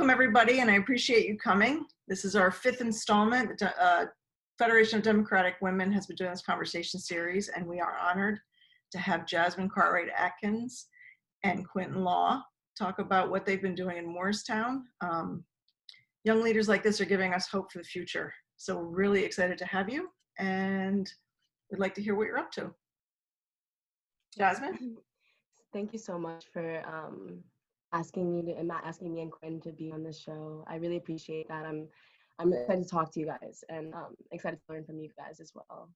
welcome everybody, and I appreciate you coming. This is our 5th installment. The Federation of Democratic Women has been doing this conversation series, and we are honored to have Jasmine Cartwright-Atkins and Quinton talk about what they've been doing in Moorestown. Young leaders like this are giving us hope for the future. So we're really excited to have you, and we'd like to hear what you're up to. Jasmine? Thank you so much for asking me and Quinn to be on this show. I really appreciate that. I'm excited to talk to you guys, and excited to learn from you guys as well.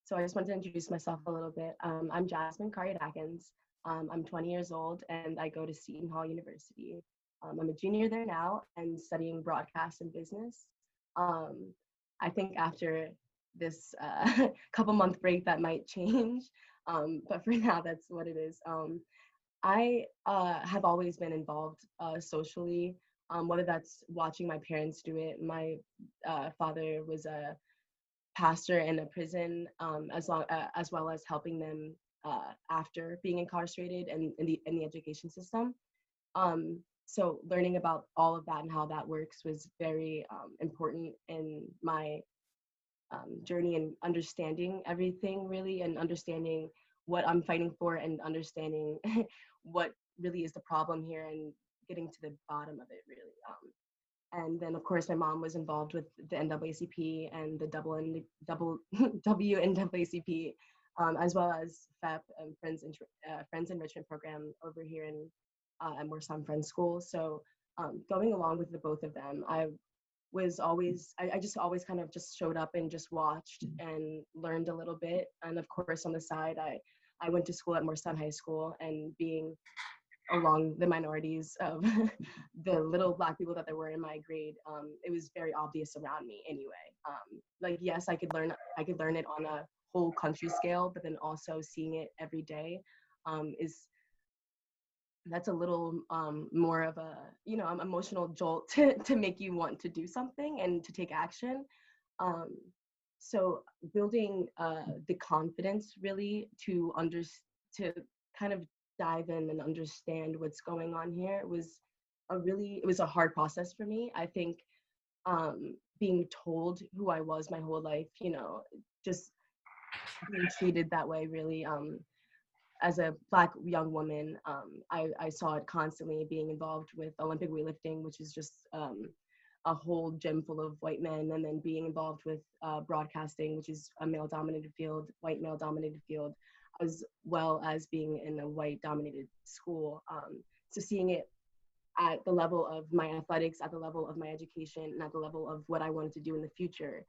So I just wanted to introduce myself a little bit. I'm Jasmine Cartwright-Atkins. I'm 20 years old, and I go to Seton Hall University. I'm a junior there now and studying broadcast and business. I think after this couple-month break that might change, but for now, that's what it is. I have always been involved socially, whether that's watching my parents do it. My father was a pastor in a prison, as well as helping them after being incarcerated and in the education system. So learning about all of that and how that works was very important in my journey and understanding everything really, and understanding what I'm fighting for, and understanding what really is the problem here, and getting to the bottom of it really. And then of course my mom was involved with the NAACP and the WNAACP, as well as FEP and Friends Enrichment Program over here in at Moorestown Friends School. So going along with the both of them, I just always kind of just showed up and just watched and learned a little bit. And of course on the side, I went to school at Moorestown High School, and being along the minorities of the little Black people that there were in my grade, it was very obvious around me anyway. Like, yes, I could learn it on a whole country scale, but then also seeing it every day that's a little more of a, emotional jolt to make you want to do something and to take action. So building the confidence really to kind of dive in and understand what's going on here was it was a hard process for me. I think being told who I was my whole life, just being treated that way really, as a Black young woman, I saw it constantly, being involved with Olympic weightlifting, which is just a whole gym full of white men, and then being involved with broadcasting, which is a male-dominated field, white male-dominated field, as well as being in a white-dominated school. So seeing it at the level of my athletics, at the level of my education, and at the level of what I wanted to do in the future,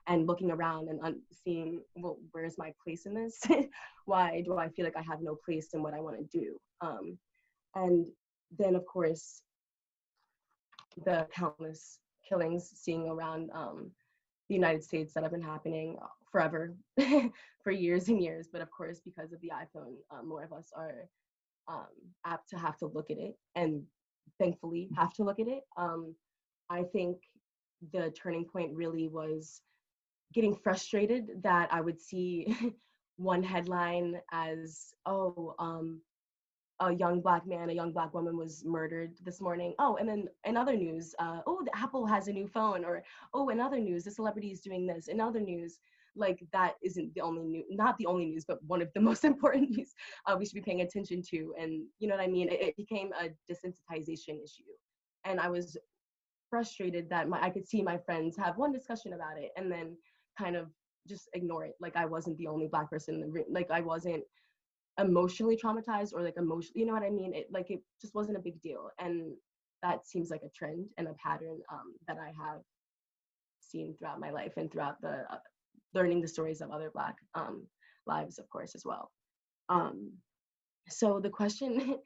and looking around and seeing, well, where's my place in this? Why do I feel like I have no place in what I want to do? And then, of course, the countless killings seeing around the United States that have been happening forever, for years and years. But of course, because of the iPhone, more of us are apt to have to look at it, and thankfully have to look at it. I think the turning point really was getting frustrated that I would see one headline as, a young Black man, a young Black woman was murdered this morning. Oh, and then in other news, the Apple has a new phone, or, in other news, the celebrity is doing this. In other news, like, that isn't the only news, not the only news, but one of the most important news we should be paying attention to. And you know what I mean? It became a desensitization issue. And I was frustrated that I could see my friends have one discussion about it and then kind of just ignore it. Like I wasn't the only Black person in the room. Like I wasn't emotionally traumatized, or like you know what I mean? It just wasn't a big deal. And that seems like a trend and a pattern that I have seen throughout my life, and throughout the learning the stories of other Black lives, of course, as well. So the question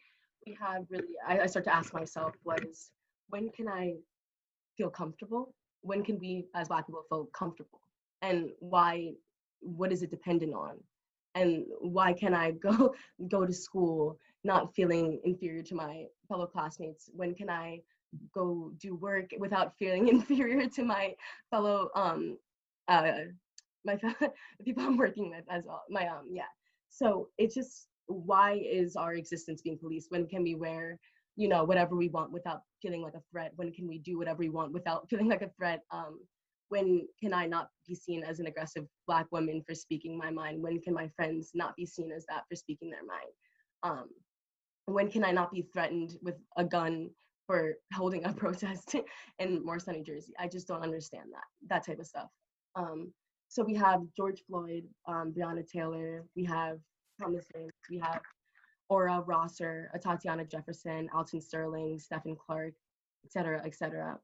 we have really, I start to ask myself was, when can I feel comfortable? When can we as Black people feel comfortable? And why? What is it dependent on? And why can I go to school not feeling inferior to my fellow classmates? When can I go do work without feeling inferior to my fellow the people I'm working with as well? So it's just, why is our existence being policed? When can we wear you know, whatever we want without feeling like a threat? When can we do whatever we want without feeling like a threat? When can I not be seen as an aggressive Black woman for speaking my mind? When can my friends not be seen as that for speaking their mind? When can I not be threatened with a gun for holding a protest in Moorestown, New Jersey? I just don't understand that type of stuff. So we have George Floyd, Breonna Taylor, we have Thomas James, we have Ora Rosser, Tatiana Jefferson, Alton Sterling, Stephen Clark, et cetera, et cetera.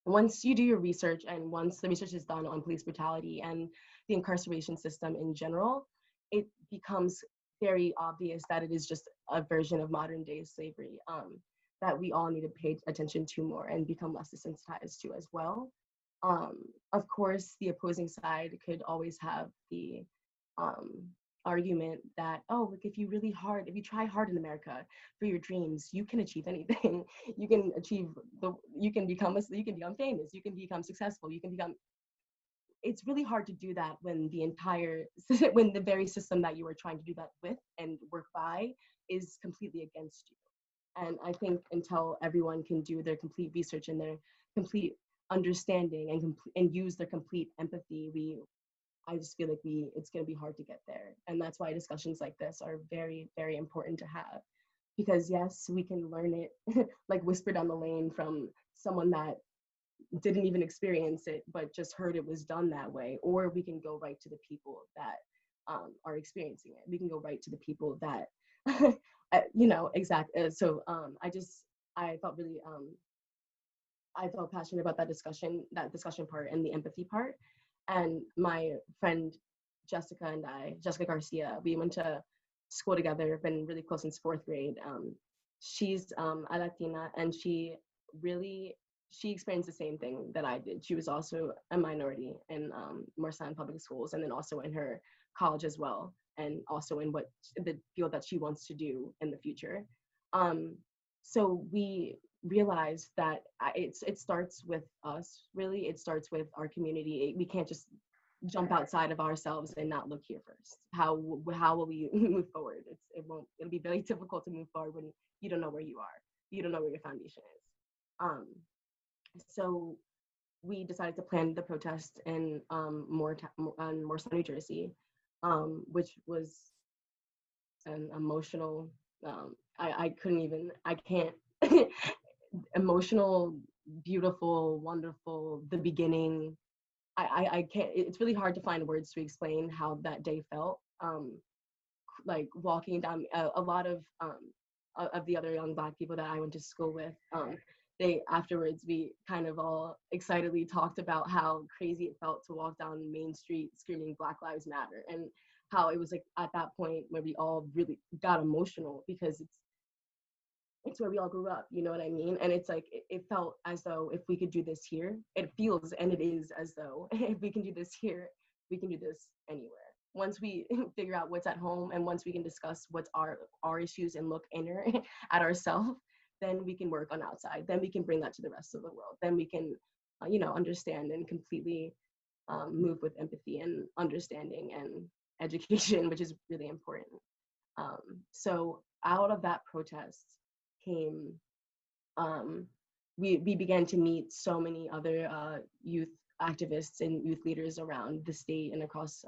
Once you do your research, and once the research is done on police brutality and the incarceration system in general, it becomes very obvious that it is just a version of modern day slavery that we all need to pay attention to more and become less desensitized to as well. Of course, the opposing side could always have the argument that, oh, look, if you try hard in America for your dreams, you can achieve anything. You can become famous, you can become successful, it's really hard to do that when when the very system that you are trying to do that with and work by is completely against you. And I think until everyone can do their complete research and their complete understanding and use their complete empathy, I just feel like it's going to be hard to get there. And that's why discussions like this are very, very important to have. Because yes, we can learn it like whisper down the lane from someone that didn't even experience it, but just heard it was done that way. Or we can go right to the people that are experiencing it. We can go right to the people that, exactly. So I felt really, I felt passionate about that discussion part and the empathy part. And my friend Jessica Garcia, we went to school together, been really close since 4th grade. She's a Latina, and she experienced the same thing that I did. She was also a minority in Moorestown public schools, and then also in her college as well, and also in the field that she wants to do in the future. So we realized that it starts with us, really. It starts with our community. We can't just jump outside of ourselves and not look here first. How will we move forward? It'll be very difficult to move forward when you don't know where you are. You don't know where your foundation is. So we decided to plan the protest in Moorestown, New Jersey, which was an emotional, I can't, emotional, beautiful, wonderful, the beginning. I can't, it's really hard to find words to explain how that day felt. Like walking down, a lot of the other young Black people that I went to school with, afterwards, we kind of all excitedly talked about how crazy it felt to walk down Main Street screaming Black Lives Matter, and how it was like at that point where we all really got emotional, because it's where we all grew up, you know what I mean? And it's like, it felt as though if we could do this here, it feels, and it is as though if we can do this here, we can do this anywhere. Once we figure out what's at home, and once we can discuss what's our issues and look inner at ourselves, then we can work on outside. Then we can bring that to the rest of the world. Then we can, understand and completely move with empathy and understanding and education, which is really important. So out of that protest came, we began to meet so many other youth activists and youth leaders around the state and across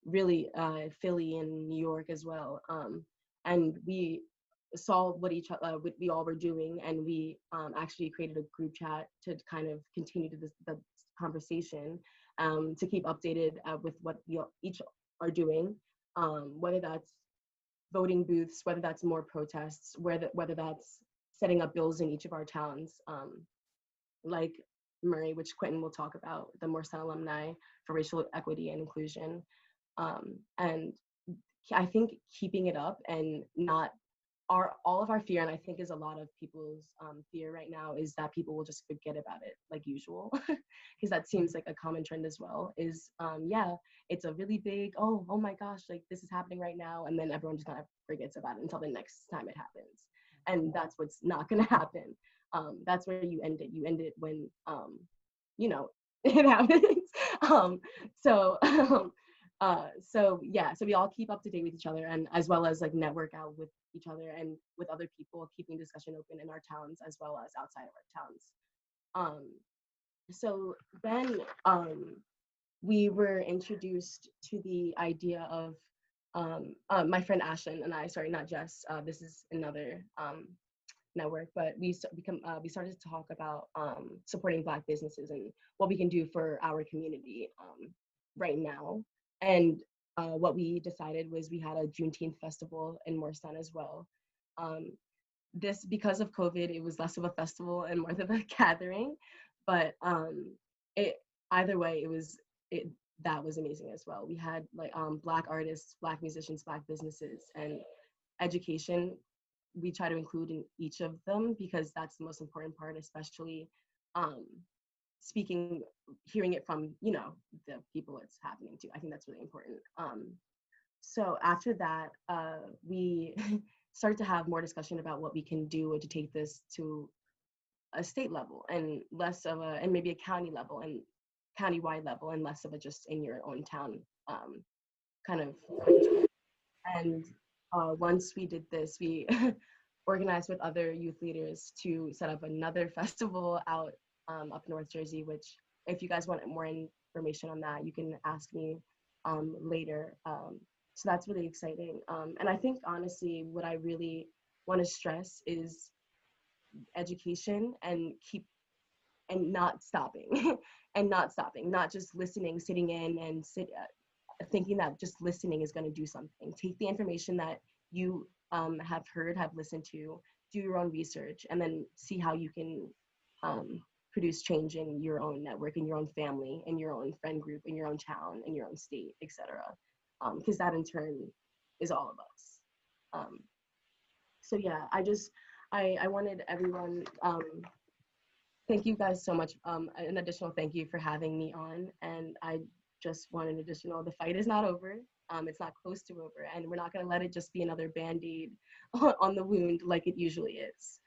really Philly and New York as well. And we saw what we all were doing, and we actually created a group chat to kind of continue the conversation, to keep updated with what we each are doing, whether that's voting booths, whether that's more protests, whether that's setting up bills in each of our towns, like Murray, which Quinton will talk about, the Moorestown Alumni for Racial Equity and Inclusion. And I think keeping it up and not all of our fear, and I think is a lot of people's fear right now, is that people will just forget about it like usual, because that seems like a common trend as well, is it's a really big, oh my gosh, like this is happening right now, and then everyone just kind of forgets about it until the next time it happens. And that's what's not going to happen. That's where you end it when it happens. So yeah, so we all keep up to date with each other, and as well as like network out with each other and with other people, keeping discussion open in our towns as well as outside of our towns. Um, so then we were introduced to the idea of my friend Ashlyn and I, sorry, not Jess, this is another network, but we started to talk about supporting Black businesses and what we can do for our community right now. And what we decided was we had a Juneteenth festival in Moorestown as well. Um, this, because of COVID, it was less of a festival and more of a gathering, but it either way, it that was amazing as well. We had like Black artists, Black musicians, Black businesses, and education. We try to include in each of them because that's the most important part, especially um, speaking, hearing it from, you know, the people it's happening to. I think that's really important. So after that, we started to have more discussion about what we can do to take this to a state level and less of a, and maybe a county level and county-wide level and less of a just in your own town kind of. And once we did this, we organized with other youth leaders to set up another festival out up North Jersey, which if you guys want more information on that, you can ask me later. So that's really exciting. And I think honestly, what I really want to stress is education and not stopping and not stopping, not just listening, sitting in and thinking that just listening is going to do something. Take the information that you have heard, have listened to, do your own research, and then see how you can produce change in your own network, in your own family, in your own friend group, in your own town, in your own state, etc. Because that in turn is all of us. So yeah, I wanted everyone, thank you guys so much. An additional thank you for having me on. And I just want an additional, the fight is not over. It's not close to over. And we're not gonna let it just be another Band-Aid on the wound like it usually is,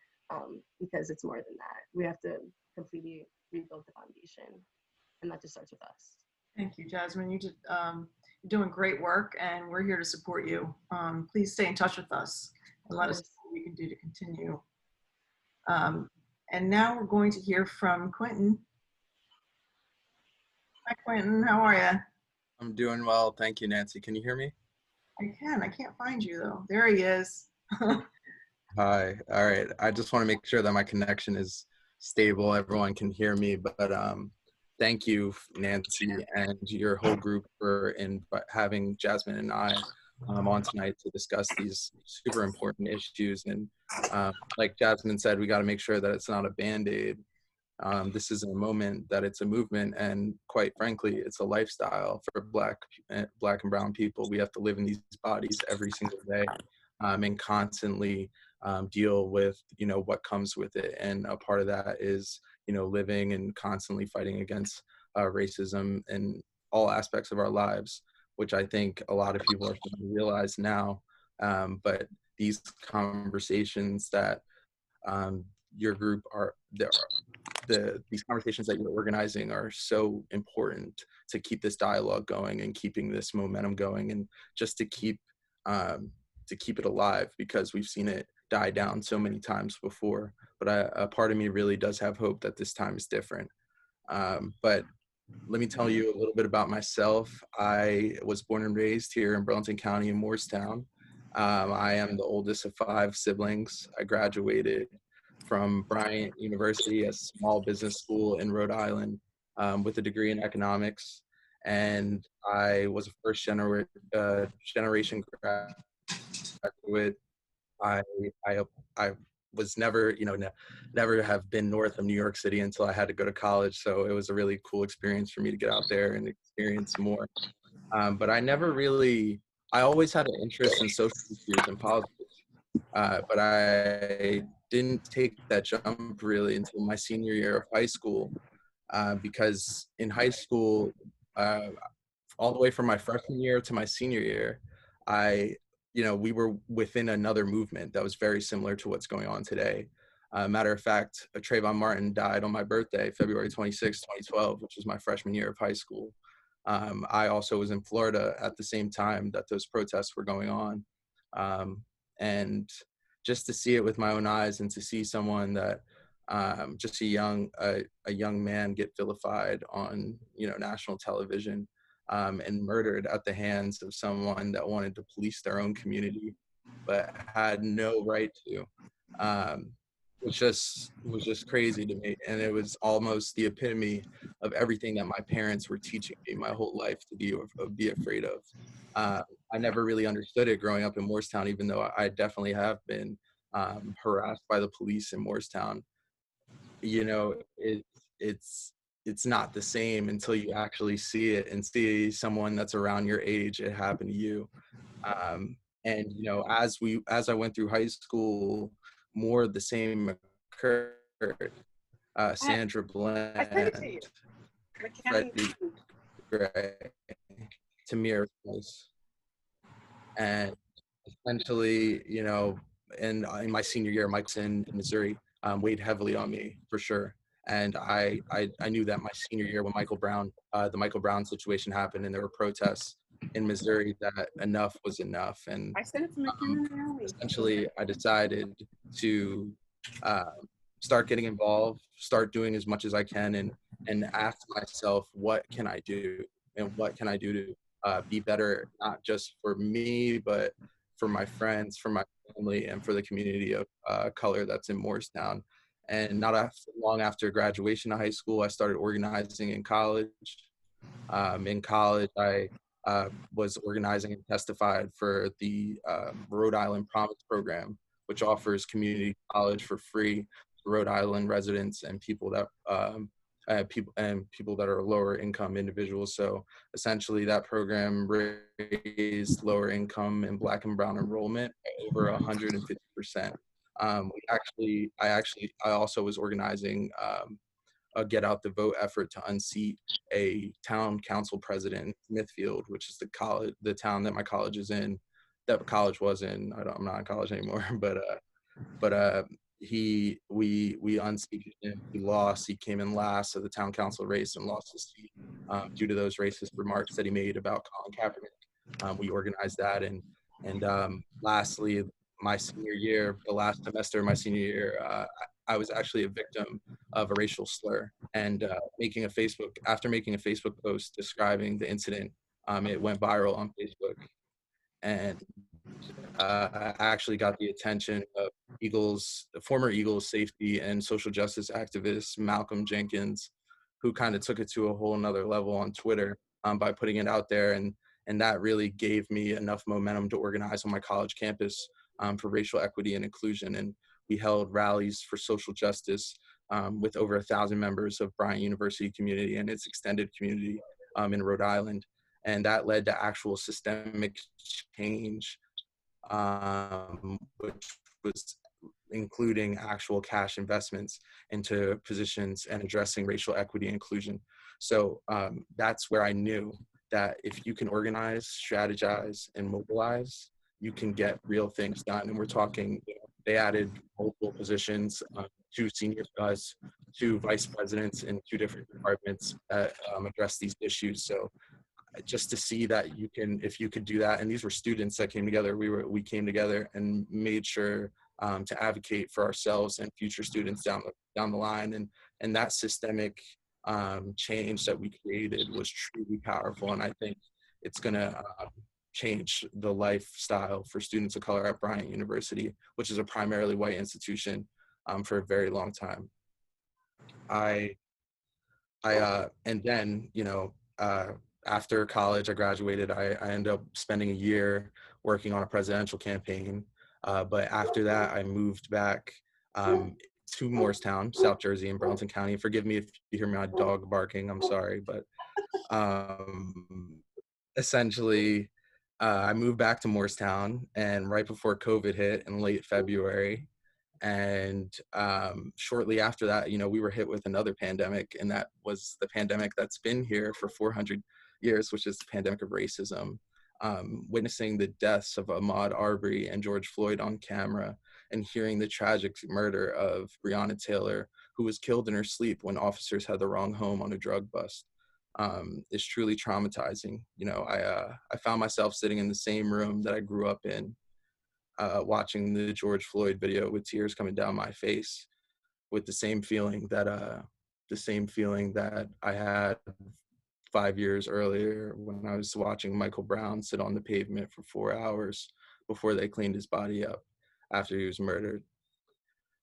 because it's more than that. We have to completely rebuild the foundation, and that just starts with us. Thank you, Jasmine. You're doing great work, and we're here to support you. Please stay in touch with us and let us know what we can do to continue. And now we're going to hear from Quinton. Hi, Quinton. How are you? I'm doing well. Thank you, Nancy. Can you hear me? I can. I can't find you, though. There he is. Hi. All right. I just want to make sure that my connection is stable. Everyone can hear me. But thank you, Nancy, and your whole group for having Jasmine and I on tonight to discuss these super important issues. And like Jasmine said, we got to make sure that it's not a Band-Aid. This is a moment that it's a movement, and quite frankly, it's a lifestyle for Black and brown people. We have to live in these bodies every single day and constantly deal with, you know, what comes with it. And a part of that is, you know, living and constantly fighting against racism in all aspects of our lives, which I think a lot of people are starting to realize now. But these conversations that your group these conversations that you're organizing are so important to keep this dialogue going and keeping this momentum going, and just to keep it alive, because we've seen it die down so many times before. But a part of me really does have hope that this time is different. But let me tell you a little bit about myself. I was born and raised here in Burlington County in Moorestown. I am the oldest of 5 siblings. I graduated from Bryant University, a small business school in Rhode Island, with a degree in economics. And I was a first generation graduate. I was never, never have been north of New York City until I had to go to college. So it was a really cool experience for me to get out there and experience more. But I always had an interest in social issues and politics. But I didn't take that jump really until my senior year of high school, because in high school, all the way from my freshman year to my senior year, we were within another movement that was very similar to what's going on today. Matter of fact, Trayvon Martin died on my birthday, February 26, 2012, which was my freshman year of high school. I also was in Florida at the same time that those protests were going on. And just to see it with my own eyes and to see someone that just a young man get vilified on, you know, national television, and murdered at the hands of someone that wanted to police their own community but had no right to, um, was just crazy to me. And it was almost the epitome of everything that my parents were teaching me my whole life to be afraid of. Uh, I never really understood it growing up in Moorestown, even though I definitely have been harassed by the police in Moorestown. You know, it's it's not the same until you actually see it and see someone that's around your age it happen to you. um, and you know, as I went through high school, more of the same occurred. Sandra I sent it to you. Bland, But Freddie Gray, Tamir Rice, and essentially, you know, in my senior year, Mike's in Missouri, weighed heavily on me for sure. And I knew that my senior year when the Michael Brown situation happened and there were protests in Missouri, that enough was enough. And I sent it to McKenna Naomi. essentially, I decided to uh, start getting involved, start doing as much as I can, and ask myself, what can I do, and what can I do to be better, not just for me, but for my friends, for my family, and for the community of color that's in Moorestown. And long after graduation of high school, I started organizing in college. In college, I was organizing and testified for the Rhode Island Promise Program, which offers community college for free to Rhode Island residents and people that are lower income individuals. So essentially, that program raised lower income and Black and Brown enrollment by over 150%. I also was organizing a get out the vote effort to unseat a town council president in Smithfield, which is the town that my college is in, that college was in. I'm not in college anymore, but we unseated him. He lost. He came in last of the town council race and lost his seat due to those racist remarks that he made about Colin Kaepernick. We organized that, and lastly, my senior year, the last semester of my senior year, I was actually a victim of a racial slur, and after making a Facebook post describing the incident, it went viral on Facebook, and I actually got the attention of former Eagles safety and social justice activist Malcolm Jenkins, who kind of took it to a whole nother level on Twitter by putting it out there, and that really gave me enough momentum to organize on my college campus for racial equity and inclusion. And we held rallies for social justice with over 1,000 members of Bryant University community and its extended community in Rhode Island. And that led to actual systemic change, which was including actual cash investments into positions and addressing racial equity and inclusion. So that's where I knew that if you can organize, strategize, and mobilize, you can get real things done. And we're talking, they added multiple positions, two vice presidents in 2 different departments that address these issues. So just to see that if you could do that, and these were students that came together, we came together and made sure to advocate for ourselves and future students down the line, and that systemic change that we created was truly powerful, and I think it's gonna change the lifestyle for students of color at Bryant University, which is a primarily white institution, for a very long time. And then, after college, I graduated. I ended up spending a year working on a presidential campaign. But after that, I moved back to Moorestown, South Jersey, in Burlington County. Forgive me if you hear my dog barking. I'm sorry, but essentially, I moved back to Moorestown, and right before COVID hit in late February, and shortly after that, we were hit with another pandemic, and that was the pandemic that's been here for 400 years, which is the pandemic of racism. Witnessing the deaths of Ahmaud Arbery and George Floyd on camera, and hearing the tragic murder of Breonna Taylor, who was killed in her sleep when officers had the wrong home on a drug bust. is truly traumatizing. You know, I found myself sitting in the same room that I grew up in, watching the George Floyd video with tears coming down my face, with the same feeling that I had 5 years earlier when I was watching Michael Brown sit on the pavement for 4 hours before they cleaned his body up after he was murdered.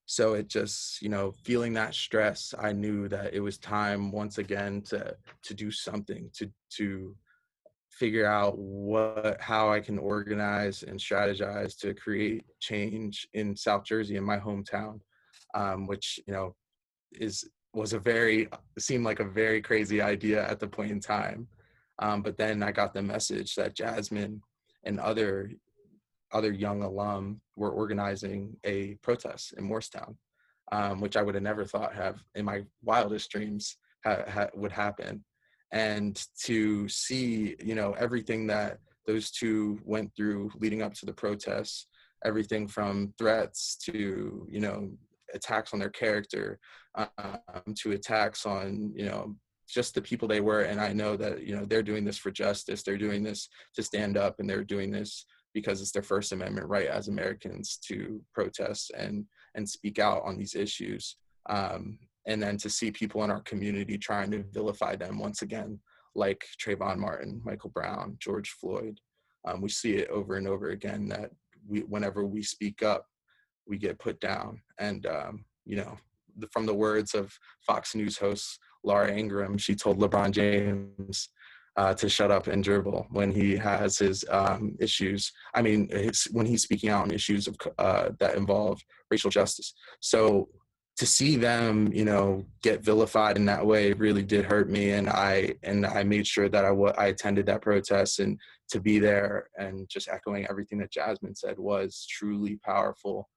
So it just, you know, feeling that stress, I knew that it was time once again to do something, to figure out how I can organize and strategize to create change in South Jersey, in my hometown, which, you know, is was a very seemed like a very crazy idea at the point in time. But then I got the message that Jasmine and other young alum were organizing a protest in Moorestown, which I would have never thought have in my wildest dreams would happen. And to see, you know, everything that those two went through leading up to the protests, everything from threats to, you know, attacks on their character, to attacks on, you know, just the people they were. And I know that, you know, they're doing this for justice. They're doing this to stand up, and they're doing this because it's their First Amendment right as Americans to protest and speak out on these issues. And then to see people in our community trying to vilify them once again, like Trayvon Martin, Michael Brown, George Floyd. We see it over and over again that whenever we speak up, we get put down. And, you know, from the words of Fox News host Laura Ingraham, she told LeBron James to shut up and dribble when he has his issues. I mean, when he's speaking out on issues of that involve racial justice. So to see them, you know, get vilified in that way really did hurt me. And I made sure that I attended that protest, and to be there and just echoing everything that Jasmine said was truly powerful.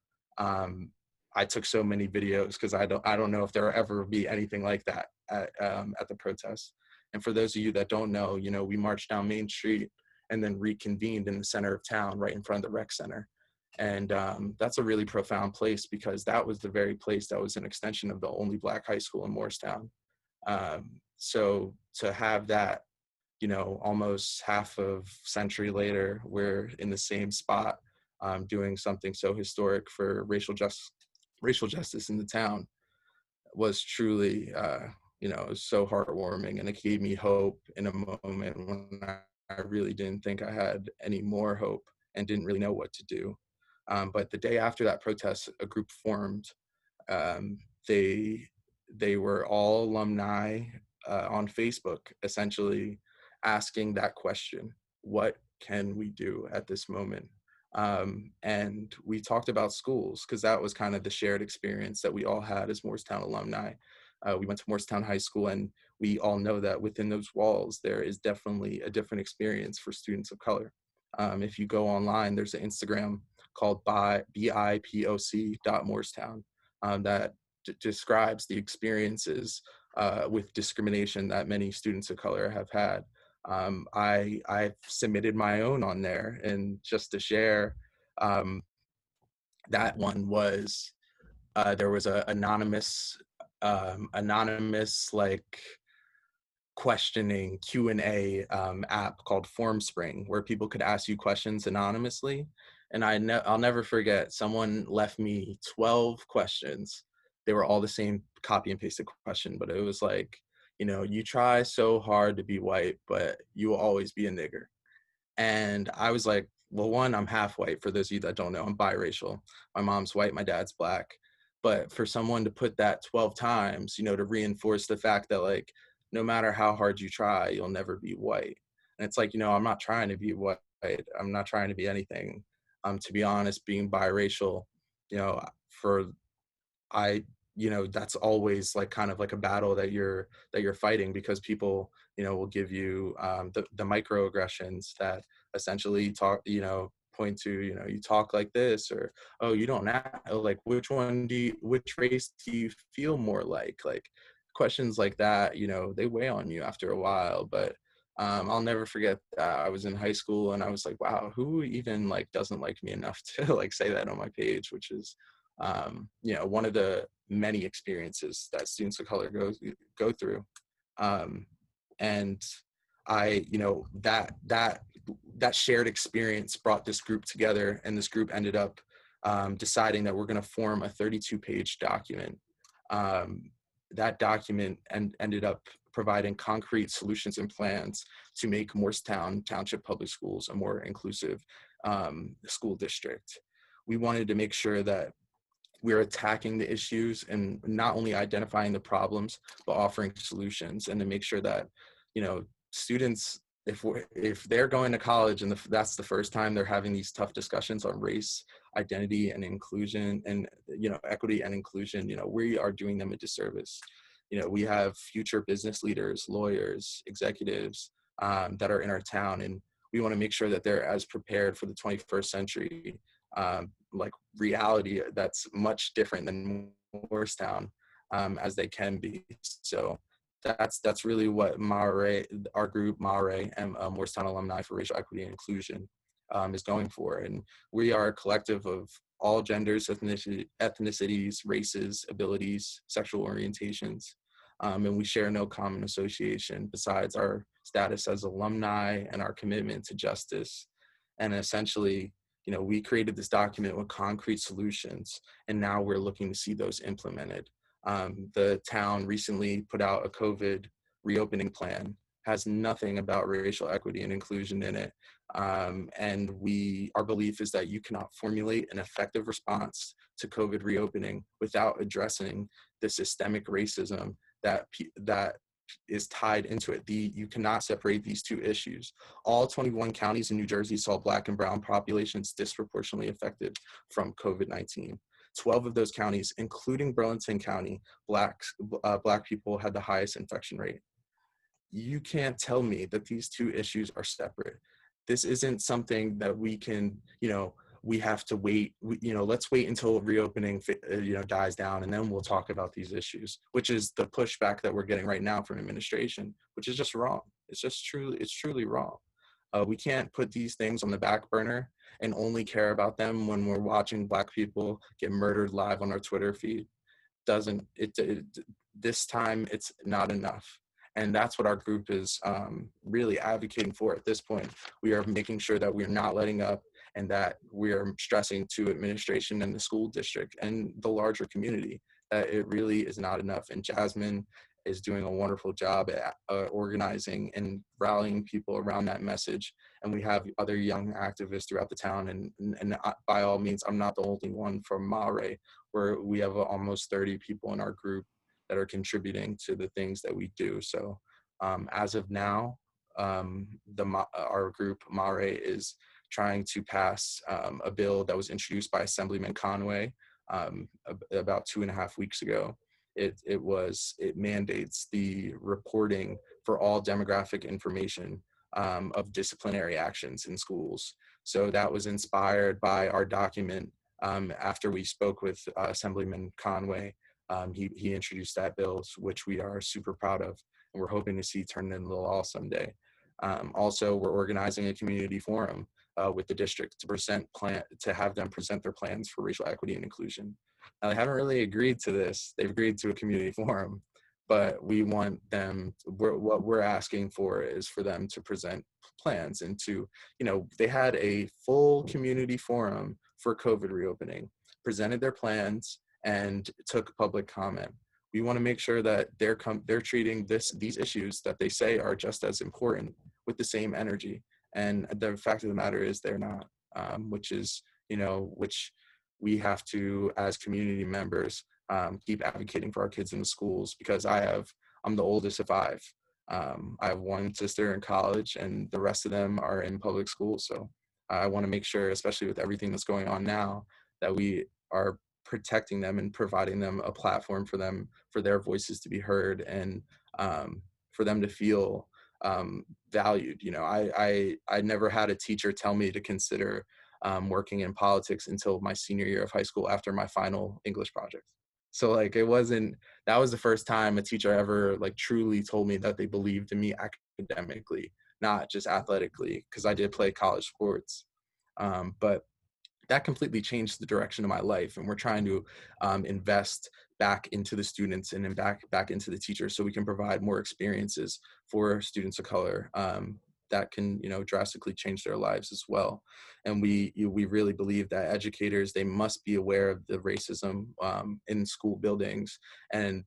I took so many videos because I don't know if there will ever be anything like that at the protest. And for those of you that don't know, you know, we marched down Main Street and then reconvened in the center of town, right in front of the rec center. And that's a really profound place, because that was the very place that was an extension of the only Black high school in Moorestown. So to have that, you know, almost half of century later, we're in the same spot, doing something so historic for racial justice in the town, was truly, you know, it was so heartwarming, and it gave me hope in a moment when I really didn't think I had any more hope and didn't really know what to do. But the day after that protest, a group formed. Um, they were all alumni on Facebook, essentially asking that question: what can we do at this moment? And we talked about schools, because that was kind of the shared experience that we all had as Moorestown alumni. We went to Moorestown High School, and we all know that within those walls, there is definitely a different experience for students of color. If you go online, there's an Instagram called BIPOC.Moorestown that describes the experiences with discrimination that many students of color have had. I've submitted my own on there, and just to share, that one was there was a anonymous like questioning Q&A app called FormSpring, where people could ask you questions anonymously. And I'll never forget, someone left me 12 questions. They were all the same copy and pasted question, but it was like, you know, you try so hard to be white, but you will always be a nigger. And I was like, well, one, I'm half white. For those of you that don't know, I'm biracial. My mom's white, my dad's Black. But for someone to put that 12 times, you know, to reinforce the fact that, like, no matter how hard you try, you'll never be white. And it's like, you know, I'm not trying to be white. I'm not trying to be anything. To be honest, being biracial, you know, for I, you know, that's always like kind of like a battle that you're fighting, because people, you know, will give you the microaggressions that essentially point to, you know, you talk like this, or, oh, you don't know, like, which race do you feel more like questions like that, you know, they weigh on you after a while. But I'll never forget that I was in high school and I was like, wow, who even like doesn't like me enough to like say that on my page, which is you know, one of the many experiences that students of color go through. And that shared experience brought this group together, and this group ended up deciding that we're going to form a 32-page document. That document ended up providing concrete solutions and plans to make Moorestown Township Public Schools a more inclusive school district. We wanted to make sure that we're attacking the issues and not only identifying the problems, but offering solutions, and to make sure that, students, if they're going to college and that's the first time they're having these tough discussions on race, identity, and inclusion, and equity and inclusion, we are doing them a disservice. We have future business leaders, lawyers, executives that are in our town, and we want to make sure that they're as prepared for the 21st century reality that's much different than Moorestown as they can be. So that's really what our group Mare and Moorestown Alumni for Racial Equity and Inclusion is going for. And we are a collective of all genders, ethnicities, races, abilities, sexual orientations, and we share no common association besides our status as alumni and our commitment to justice. And essentially, we created this document with concrete solutions, and now we're looking to see those implemented. The town recently put out a COVID reopening plan, has nothing about racial equity and inclusion in it. And our belief is that you cannot formulate an effective response to COVID reopening without addressing the systemic racism that is tied into it. You cannot separate these two issues. All 21 counties in New Jersey saw Black and Brown populations disproportionately affected from COVID-19. 12 of those counties, including Burlington County, Black people had the highest infection rate. You can't tell me that these two issues are separate. This isn't something that we can, we have to wait, let's wait until reopening, dies down, and then we'll talk about these issues, which is the pushback that we're getting right now from administration, which is just wrong. It's truly wrong. We can't put these things on the back burner and only care about them when we're watching Black people get murdered live on our Twitter feed. This time it's not enough. And that's what our group is really advocating for at this point. We are making sure that we're not letting up, and that we are stressing to administration and the school district and the larger community that it really is not enough. And Jasmine is doing a wonderful job at organizing and rallying people around that message. And we have other young activists throughout the town. And by all means, I'm not the only one from Mare, where we have almost 30 people in our group that are contributing to the things that we do. So as of now, our group Mare is trying to pass a bill that was introduced by Assemblyman Conway about 2.5 weeks ago. It mandates the reporting for all demographic information of disciplinary actions in schools. So that was inspired by our document. After we spoke with Assemblyman Conway, he introduced that bill, which we are super proud of, and we're hoping to see turned into law someday. Also, we're organizing a community forum with the district to have them present their plans for racial equity and inclusion. Now, they haven't really agreed to this. They've agreed to a community forum, but we want them, what we're asking for is for them to present plans and to, they had a full community forum for COVID reopening, presented their plans, and took public comment. We want to make sure that they're treating these issues that they say are just as important with the same energy. And the fact of the matter is they're not, which we have to, as community members, keep advocating for our kids in the schools, because I'm the oldest of 5. I have one sister in college, and the rest of them are in public school. So I want to make sure, especially with everything that's going on now, that we are protecting them and providing them a platform for their voices to be heard, and for them to feel valued. I never had a teacher tell me to consider working in politics until my senior year of high school after my final English project. So that was the first time a teacher ever truly told me that they believed in me academically, not just athletically, because I did play college sports. But that completely changed the direction of my life. And we're trying to invest back into the students and then back into the teachers, so we can provide more experiences for students of color that can, drastically change their lives as well. And we really believe that educators, they must be aware of the racism in school buildings and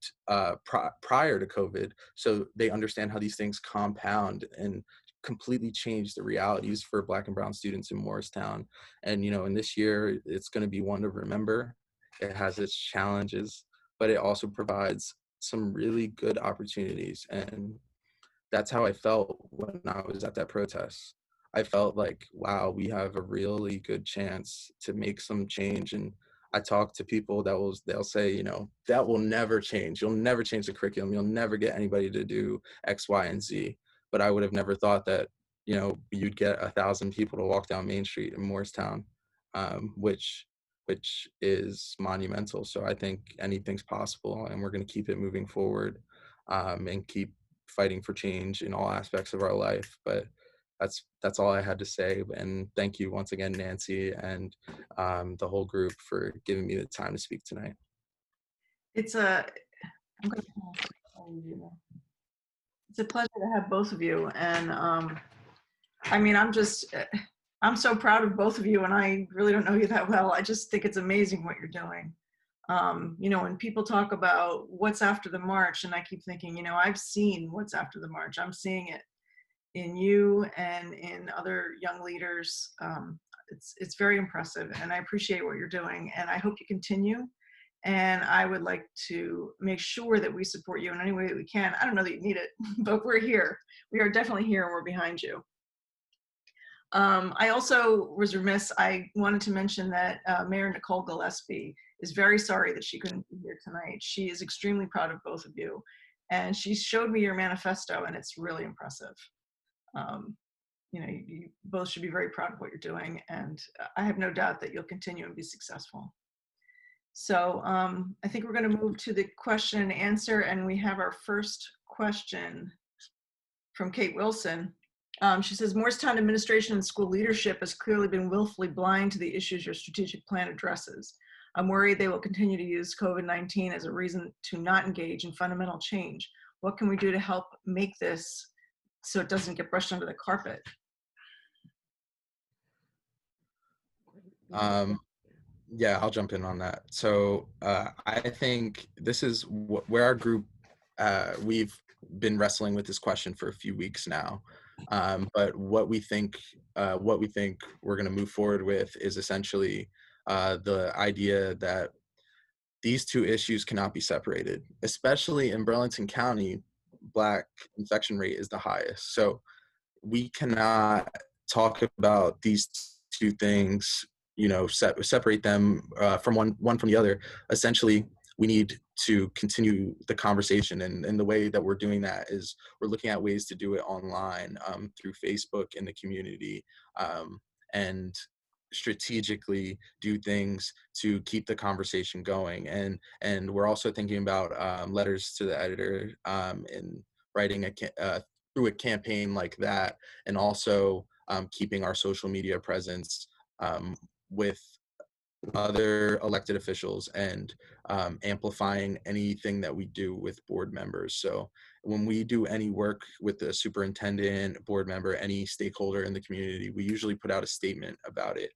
prior to COVID, so they understand how these things compound and completely change the realities for Black and brown students in Moorestown. And in this year, it's going to be one to remember. It has its challenges, but it also provides some really good opportunities. And that's how I felt when I was at that protest. I felt like, wow, we have a really good chance to make some change. And I talk to people they'll say, that will never change. You'll never change the curriculum. You'll never get anybody to do X, Y, and Z. But I would have never thought that, you'd get 1,000 people to walk down Main Street in Moorestown, which is monumental. So I think anything's possible, and we're going to keep it moving forward, and keep fighting for change in all aspects of our life. But that's all I had to say. And thank you once again, Nancy, and the whole group for giving me the time to speak tonight. It's a pleasure to have both of you. And I'm so proud of both of you, and I really don't know you that well. I just think it's amazing what you're doing. When people talk about what's after the march, and I keep thinking, I've seen what's after the march. I'm seeing it in you and in other young leaders. It's very impressive, and I appreciate what you're doing, and I hope you continue. And I would like to make sure that we support you in any way that we can. I don't know that you need it, but we're here. We are definitely here, and we're behind you. I also was remiss. I wanted to mention that Mayor Nicole Gillespie is very sorry that she couldn't be here tonight. She is extremely proud of both of you. And she showed me your manifesto, and it's really impressive. You both should be very proud of what you're doing, and I have no doubt that you'll continue and be successful. So I think we're going to move to the question and answer, and we have our first question from Kate Wilson. She says, Moorestown administration and school leadership has clearly been willfully blind to the issues your strategic plan addresses. I'm worried they will continue to use COVID-19 as a reason to not engage in fundamental change. What can we do to help make this so it doesn't get brushed under the carpet? Yeah, I'll jump in on that. So I think this is where our group, we've been wrestling with this question for a few weeks now. But what we think we're going to move forward with is essentially the idea that these two issues cannot be separated. Especially in Burlington County, Black infection rate is the highest. So we cannot talk about these two things, separate them from one from the other. Essentially, we need to continue the conversation, and the way that we're doing that is we're looking at ways to do it online through Facebook in the community, and strategically do things to keep the conversation going. And we're also thinking about letters to the editor, and writing through a campaign like that, and also keeping our social media presence with other elected officials, and amplifying anything that we do with board members. So when we do any work with the superintendent, board member, any stakeholder in the community, we usually put out a statement about it.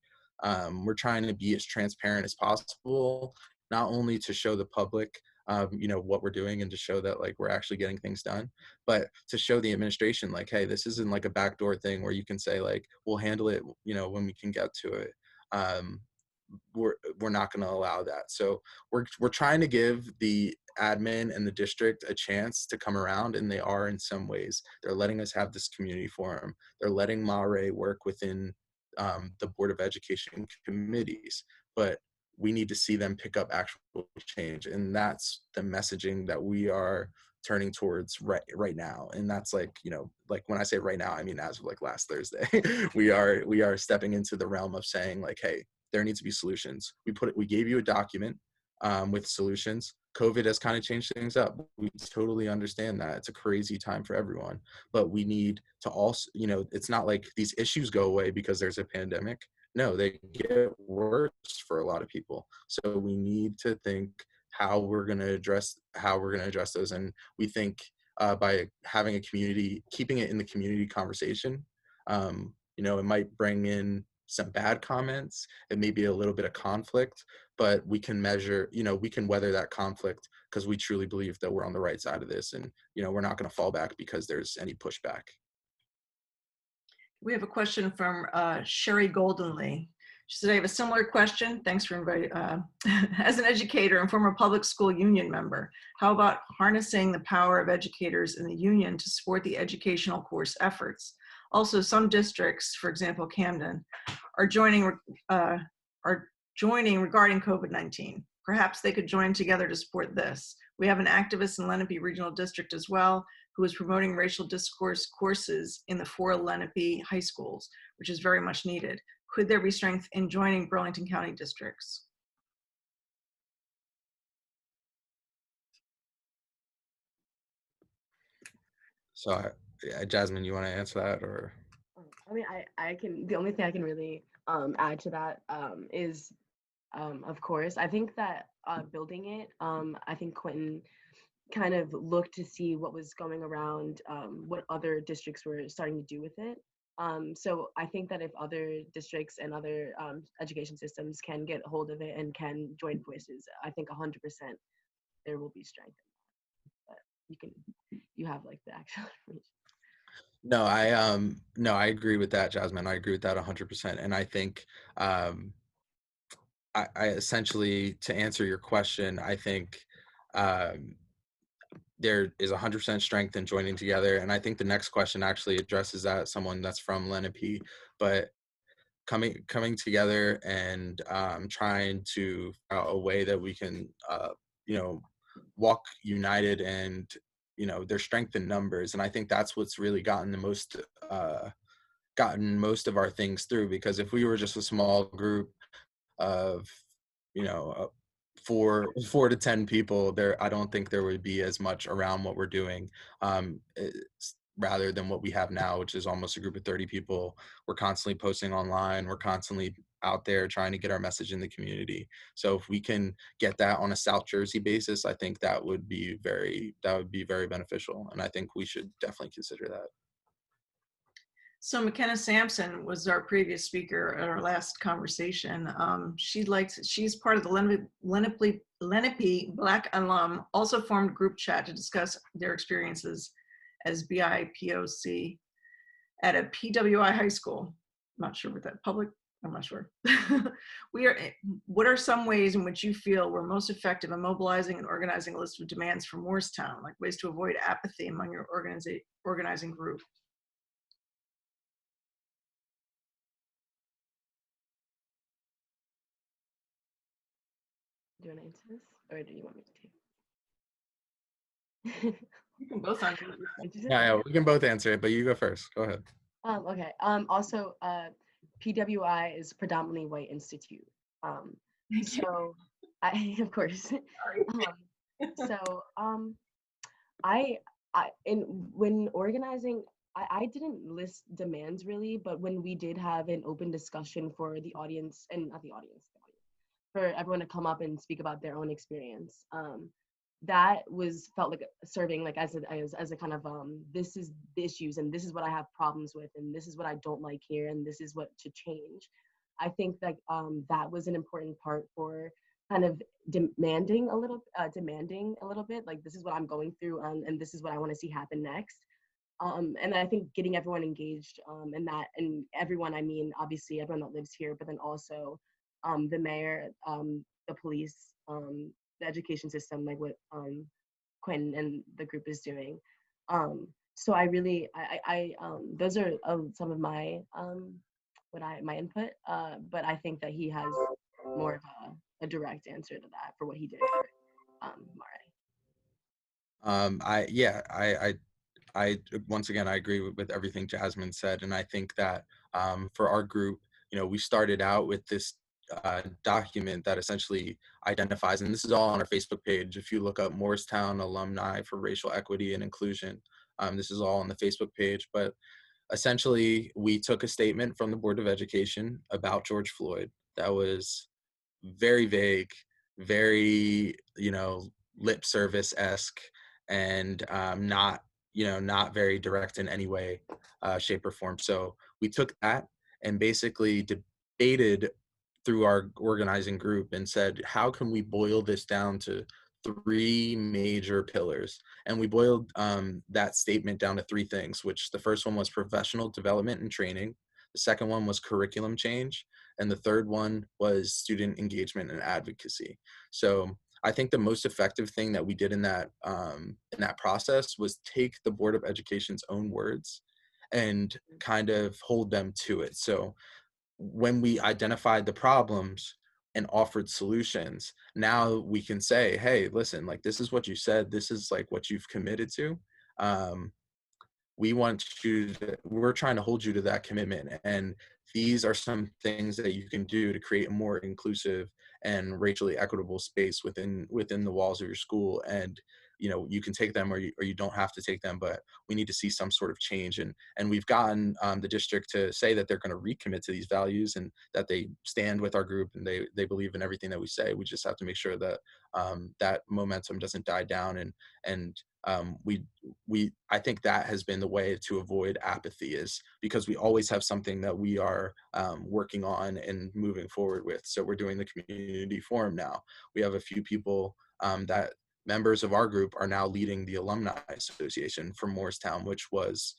We're trying to be as transparent as possible, not only to show the public what we're doing and to show that like we're actually getting things done, but to show the administration like, hey, this isn't like a backdoor thing where you can say like, we'll handle it, when we can get to it. We're not going to allow that. So we're trying to give the admin and the district a chance to come around, and they are in some ways. They're letting us have this community forum. They're letting Mare work within the Board of Education committees, but we need to see them pick up actual change, and that's the messaging that we are turning towards right now. And that's like, like when I say right now, I mean as of like last Thursday. we are stepping into the realm of saying like, hey, there needs to be solutions. We gave you a document with solutions. COVID has kind of changed things up. We totally understand that. It's a crazy time for everyone, but we need to also, it's not like these issues go away because there's a pandemic. No, they get worse for a lot of people. So we need to think, how we're going to address those. And we think by having a community, keeping it in the community conversation, it might bring in some bad comments, it may be a little bit of conflict, but we can measure, we can weather that conflict because we truly believe that we're on the right side of this, and we're not going to fall back because there's any pushback. We have a question from Sherry Goldenly. She said, I have a similar question. Thanks for inviting. As an educator and former public school union member, how about harnessing the power of educators in the union to support the educational course efforts? Also, some districts, for example, Camden, are joining regarding COVID-19. Perhaps they could join together to support this. We have an activist in Lenape Regional District as well, who is promoting racial discourse courses in the 4 Lenape high schools, which is very much needed. Could there be strength in joining Burlington County districts? So, Jasmine, you want to answer that, or? I mean, I can. The only thing I can really add to that is, of course, I think that building it, I think Quinton kind of looked to see what was going around, what other districts were starting to do with it. So I think that if other districts and other education systems can get a hold of it and can join voices, I think 100% there will be strength in that. But you have like the actual information. No, I agree with that, Jasmine. I agree with that 100%. And I think I essentially, to answer your question, I think there is 100% strength in joining together. And I think the next question actually addresses that, someone that's from Lenape, but coming together and trying to a way that we can, walk united, and, there's strength in numbers. And I think that's what's really gotten most of our things through, because if we were just a small group of, you know, 4 to 10 people there, I don't think there would be as much around what we're doing, rather than what we have now, which is almost a group of 30 people. We're constantly posting online, we're constantly out there trying to get our message in the community. So if we can get that on a South Jersey basis, I think that would be very beneficial, and I think we should definitely consider that. So McKenna Sampson was our previous speaker at our last conversation. She's part of the Lenape Black alum, also formed a group chat to discuss their experiences as BIPOC at a PWI high school. I'm not sure what that public, I'm not sure. What are some ways in which you feel we're most effective in mobilizing and organizing a list of demands for Moorestown, like ways to avoid apathy among your organizing group? Do you want to answer this, or do you want me to take? You can both answer. Yeah, we can both answer it, but you go first. Go ahead. Okay. Also, PWI is predominantly white institute. So of course. When organizing, I didn't list demands really, but when we did have an open discussion for the audience, and not the audience, for everyone to come up and speak about their own experience, that felt like serving like as a kind of this is the issues, and this is what I have problems with, and this is what I don't like here, and this is what to change. I think that that was an important part for kind of demanding a little bit, like this is what I'm going through, and this is what I want to see happen next. And I think getting everyone engaged in that, and everyone, I mean obviously everyone that lives here, but then also the mayor, the police, the education system, like what Quinton and the group is doing. So I really, those are some of my my input. But I think that he has more of a direct answer to that for what he did for Mare. I once again, I agree with everything Jasmine said, and I think that for our group, we started out with this document that essentially identifies, and this is all on our Facebook page. If you look up Moorestown Alumni for Racial Equity and Inclusion, this is all on the Facebook page. But essentially, we took a statement from the Board of Education about George Floyd that was very vague, very, lip service-esque, and not very direct in any way, shape, or form. So we took that and basically debated through our organizing group and said, how can we boil this down to three major pillars? And we boiled that statement down to three things, which the first one was professional development and training. The second one was curriculum change. And the third one was student engagement and advocacy. So I think the most effective thing that we did in that process was take the Board of Education's own words and kind of hold them to it. So when we identified the problems and offered solutions, now we can say, hey, listen, like, this is what you said, this is like what you've committed to. um, we're trying to hold you to that commitment, and these are some things that you can do to create a more inclusive and racially equitable space within the walls of your school. And you can take them, or you don't have to take them, but we need to see some sort of change. And we've gotten the district to say that they're going to recommit to these values, and that they stand with our group, and they believe in everything that we say. We just have to make sure that that momentum doesn't die down. And I think that has been the way to avoid apathy, is because we always have something that we are working on and moving forward with. So we're doing the community forum now. We have a few people that members of our group are now leading the alumni association for Moorestown, which was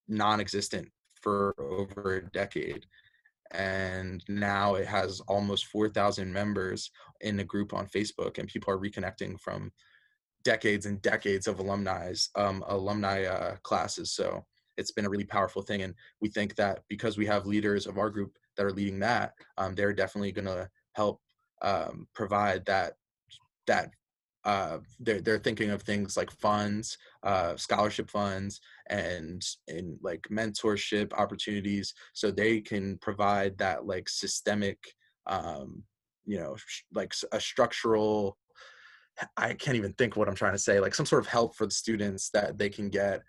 non-existent for over a decade. And now it has almost 4,000 members in the group on Facebook, and people are reconnecting from decades and decades of alumni classes. So it's been a really powerful thing. And we think that because we have leaders of our group that are leading that, they're definitely going to help provide that they're thinking of things like funds, scholarship funds, and like mentorship opportunities, so they can provide that like systemic, like a structural, I can't even think what I'm trying to say, like some sort of help for the students that they can get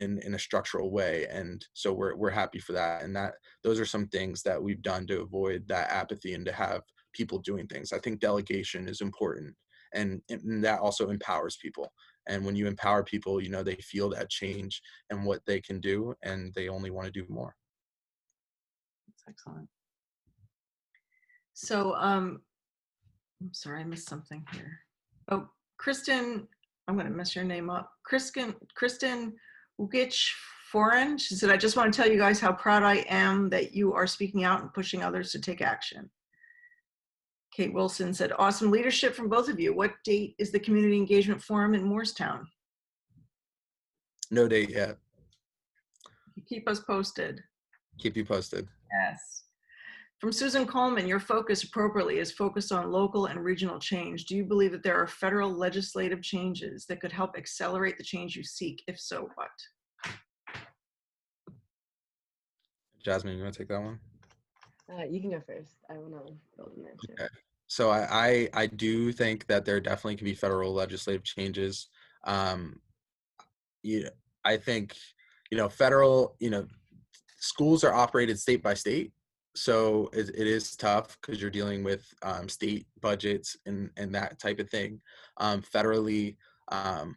in a structural way. And so we're happy for that. And those are some things that we've done to avoid that apathy and to have people doing things. I think delegation is important, and that also empowers people. And when you empower people, they feel that change and what they can do, and they only want to do more. That's excellent. So I'm sorry, I missed something here. Oh, Kristen, I'm going to mess your name up. Kristen Ugic Foreign. She said, I just want to tell you guys how proud I am that you are speaking out and pushing others to take action. Kate Wilson said, awesome leadership from both of you. What date is the Community Engagement Forum in Moorestown? No date yet. Keep us posted. Keep you posted. Yes. From Susan Coleman, your focus appropriately is focused on local and regional change. Do you believe that there are federal legislative changes that could help accelerate the change you seek? If so, what? Jasmine, you want to take that one? You can go first. I want to build in there too. Okay. So I do think that there definitely can be federal legislative changes. I think, federal, schools are operated state by state. So it is tough because you're dealing with state budgets and that type of thing. Federally,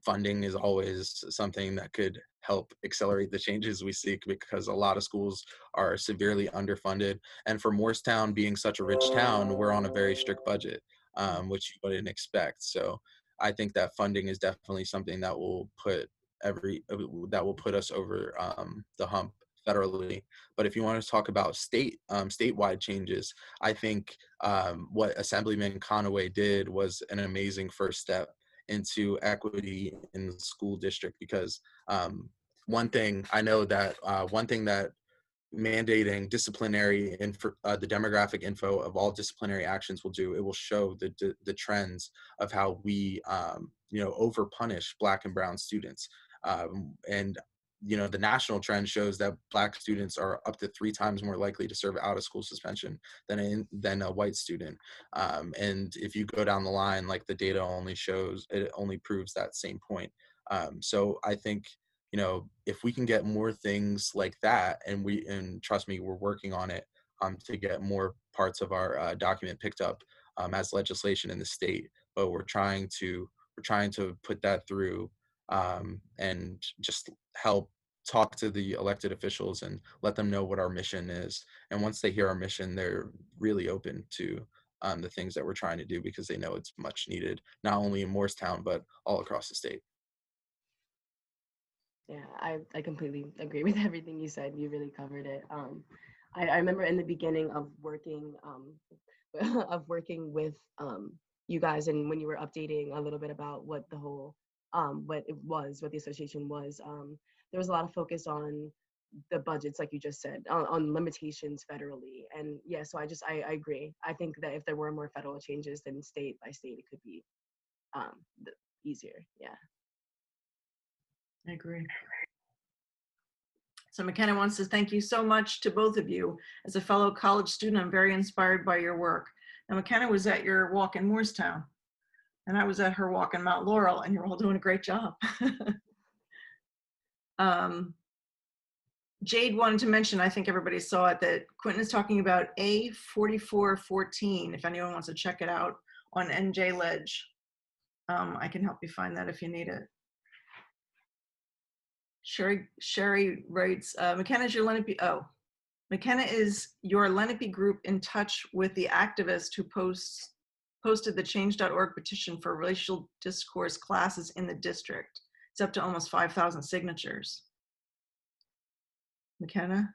funding is always something that could help accelerate the changes we seek, because a lot of schools are severely underfunded. And for Moorestown being such a rich town, we're on a very strict budget, which you wouldn't expect. So I think that funding is definitely something that will put us over the hump federally. But if you want to talk about statewide changes, I think what Assemblyman Conaway did was an amazing first step into equity in the school district, because one thing that mandating disciplinary the demographic info of all disciplinary actions will do, it will show the trends of how we over punish Black and brown students, and the national trend shows that Black students are up to 3 times more likely to serve out of school suspension than a white student. And if you go down the line, like, the data only proves that same point. So I think, if we can get more things like that, and trust me, we're working on it, to get more parts of our document picked up as legislation in the state, but we're trying to put that through and just help talk to the elected officials and let them know what our mission is. And once they hear our mission, they're really open to the things that we're trying to do, because they know it's much needed, not only in Moorestown, but all across the state. Yeah, I completely agree with everything you said. You really covered it. I remember in the beginning of working with you guys, and when you were updating a little bit about what the whole what the association was, there was a lot of focus on the budgets, like you just said, on limitations federally. And yeah, so I agree. I think that if there were more federal changes, then state by state it could be easier. Yeah. I agree. So McKenna wants to thank you so much to both of you. As a fellow college student, I'm very inspired by your work. Now, McKenna was at your walk in Moorestown, and I was at her walk in Mount Laurel, and you're all doing a great job. Jade wanted to mention, I think everybody saw it, that Quinton is talking about A4414, if anyone wants to check it out, on NJ Ledge. I can help you find that if you need it. Sherry writes, McKenna is your Lenape group in touch with the activist who posted the change.org petition for racial discourse classes in the district. It's up to almost 5,000 signatures. McKenna,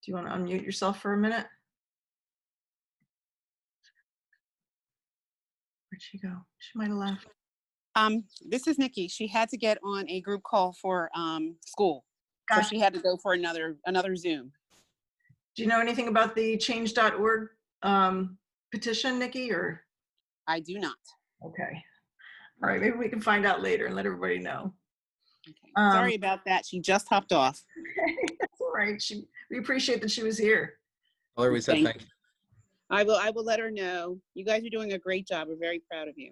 do you want to unmute yourself for a minute? Where'd she go? She might have left. This is Nikki. She had to get on a group call for school. Gotcha. So she had to go for another Zoom. Do you know anything about the change.org petition, Nikki, or? I do not. Okay. All right, maybe we can find out later and let everybody know. Okay. Sorry about that. She just hopped off. That's all right. We appreciate that she was here. Tell her we said thank you. I will let her know. You guys are doing a great job. We're very proud of you.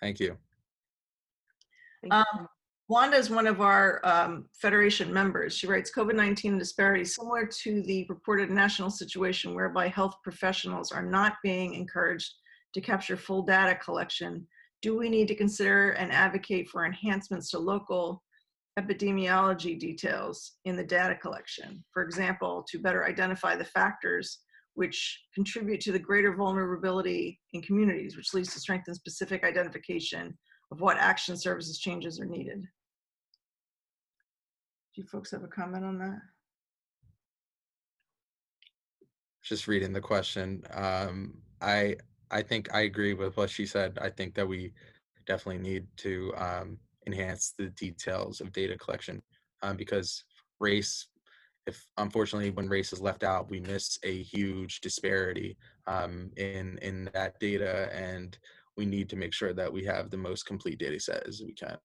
Thank you. Wanda is one of our Federation members. She writes, COVID-19 disparities similar to the reported national situation whereby health professionals are not being encouraged to capture full data collection. Do we need to consider and advocate for enhancements to local epidemiology details in the data collection? For example, to better identify the factors which contribute to the greater vulnerability in communities, which leads to strengthen specific identification of what action, services, changes are needed. Do you folks have a comment on that? Just reading the question. I think I agree with what she said. I think that we definitely need to enhance the details of data collection because race, unfortunately, when race is left out, we miss a huge disparity in that data, and we need to make sure that we have the most complete data set as we can.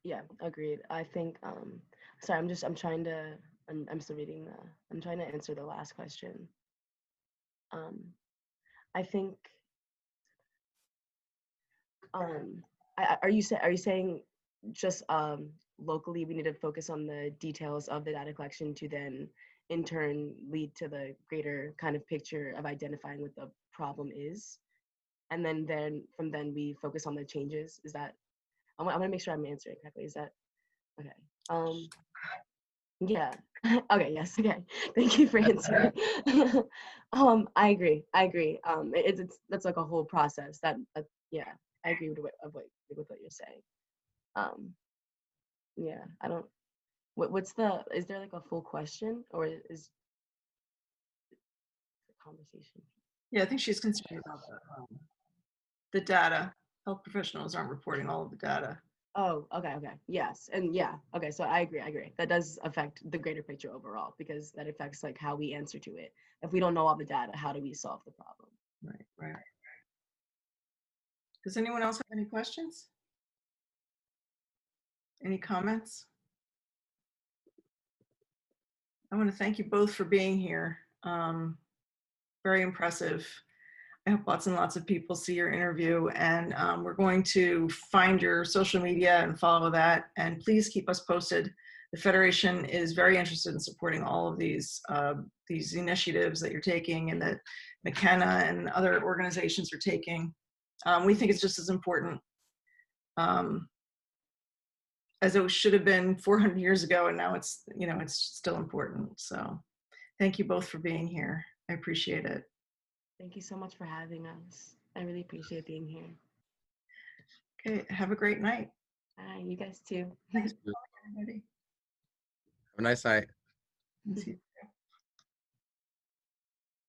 Yeah, agreed. I think, sorry, I'm trying to, I'm still reading I'm trying to answer the last question. I think, are you saying just locally we need to focus on the details of the data collection to then in turn lead to the greater kind of picture of identifying what the problem is, and then from then we focus on the changes? Is that, I want to make sure I'm answering correctly. Is that okay? Yeah. Okay. Yes. Okay. Thank you for answering. I agree. That's like a whole process. Yeah. I agree with what you're saying. Yeah. I don't. Is there like a full question, or is the conversation? Yeah, I think she's concerned about the data. Health professionals aren't reporting all of the data. Oh, okay, yes, and yeah, okay, so I agree. That does affect the greater picture overall, because that affects like how we answer to it. If we don't know all the data, how do we solve the problem? Right. Does anyone else have any questions? Any comments? I want to thank you both for being here. Very impressive. I hope lots and lots of people see your interview, and we're going to find your social media and follow that. And please keep us posted the Federation is very interested in supporting all of these initiatives that you're taking and that McKenna and other organizations are taking. We think it's just as important as it should have been 400 years ago, and now it's, you know, it's still important. So thank you both for being here. I appreciate it. Thank you so much for having us. I really appreciate being here. Okay, have a great night. You guys too. Thanks for calling, everybody. Have a nice night. Thank you.